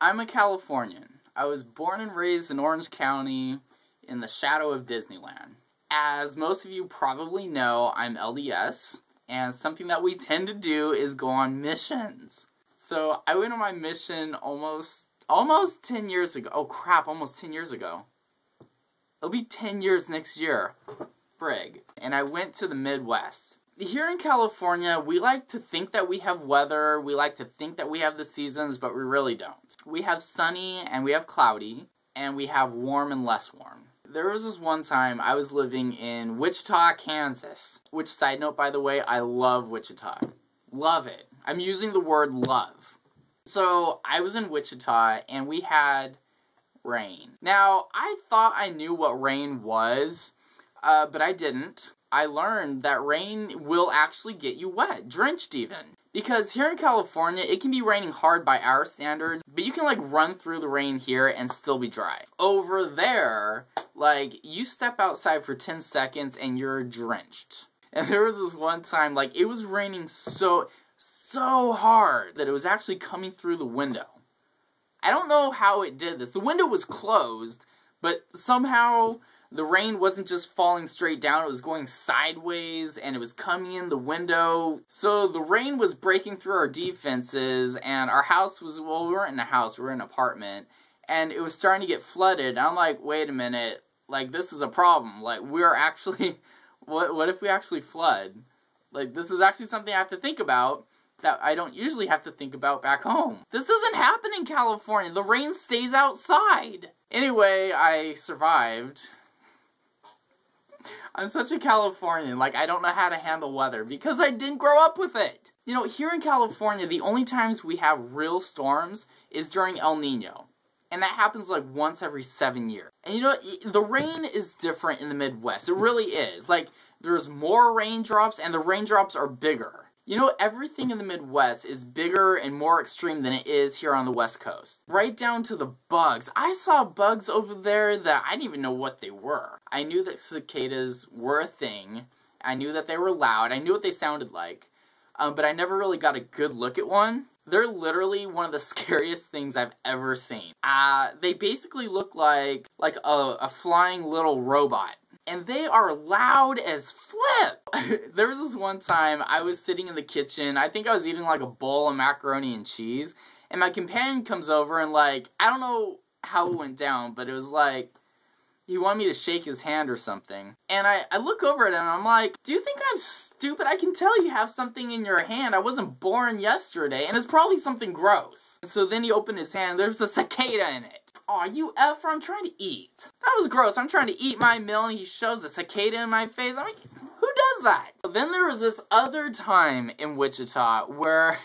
I'm a Californian. I was born and raised in Orange County in the shadow of Disneyland. As most of you probably know, I'm LDS, and something that we tend to do is go on missions. So I went on my mission almost 10 years ago. Oh crap, almost 10 years ago. It'll be 10 years next year. Frig. And I went to the Midwest. Here in California, we like to think that we have weather, we like to think that we have the seasons, but we really don't. We have sunny and we have cloudy, and we have warm and less warm. There was this one time I was living in Wichita, Kansas. Which, side note, by the way, I love Wichita. Love it. I'm using the word love. So, I was in Wichita, and we had rain. Now, I thought I knew what rain was, but I didn't. I learned that rain will actually get you wet, drenched even. Because here in California, it can be raining hard by our standards, but you can like run through the rain here and still be dry. Over there, like, you step outside for 10 seconds and you're drenched. And there was this one time, like, it was raining so hard that it was actually coming through the window. I don't know how it did this. The window was closed, but somehow the rain wasn't just falling straight down, it was going sideways, and it was coming in the window. So the rain was breaking through our defenses, and our house was, well, we weren't in a house, we were in an apartment, and it was starting to get flooded. I'm like, wait a minute, like, this is a problem. Like, we're actually, what if we actually flood? Like, this is actually something I have to think about that I don't usually have to think about back home. This doesn't happen in California. The rain stays outside. Anyway, I survived. I'm such a Californian, like, I don't know how to handle weather because I didn't grow up with it. You know, here in California, the only times we have real storms is during El Nino. And that happens like once every 7 years. And you know, the rain is different in the Midwest. It really is. Like, there's more raindrops and the raindrops are bigger. You know, everything in the Midwest is bigger and more extreme than it is here on the West Coast. Right down to the bugs. I saw bugs over there that I didn't even know what they were. I knew that cicadas were a thing. I knew that they were loud. I knew what they sounded like. But I never really got a good look at one. They're literally one of the scariest things I've ever seen. They basically look like a flying little robot. And they are loud as flip! There was this one time I was sitting in the kitchen, I think I was eating like a bowl of macaroni and cheese, and my companion comes over and like, I don't know how it went down, but it was like, he wanted me to shake his hand or something. And I look over at him and I'm like, do you think I'm stupid? I can tell you have something in your hand. I wasn't born yesterday, and it's probably something gross. And so then he opened his hand, there's a cicada in it. Aw, you effer, I'm trying to eat. That was gross. I'm trying to eat my meal and he shoves a cicada in my face. I mean, who does that? Then there was this other time in Wichita where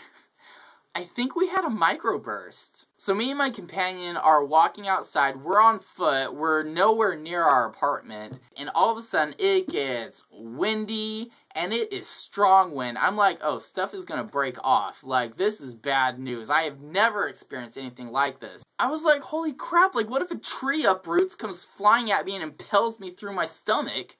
I think we had a microburst. So me and my companion are walking outside, we're on foot, we're nowhere near our apartment, and all of a sudden it gets windy, and it is strong wind. I'm like, oh, stuff is gonna break off. Like, this is bad news. I have never experienced anything like this. I was like, holy crap, like, what if a tree uproots, comes flying at me, and impels me through my stomach?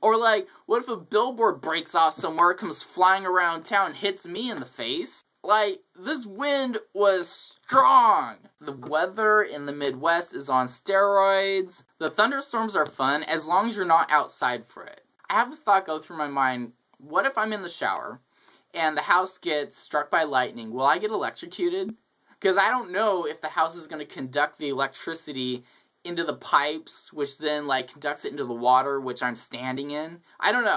Or like, what if a billboard breaks off somewhere, comes flying around town, hits me in the face? Like, this wind was strong. The weather in the Midwest is on steroids. The thunderstorms are fun as long as you're not outside for it. I have the thought go through my mind, what if I'm in the shower and the house gets struck by lightning? Will I get electrocuted? Because I don't know if the house is going to conduct the electricity into the pipes, which then like conducts it into the water, which I'm standing in. I don't know.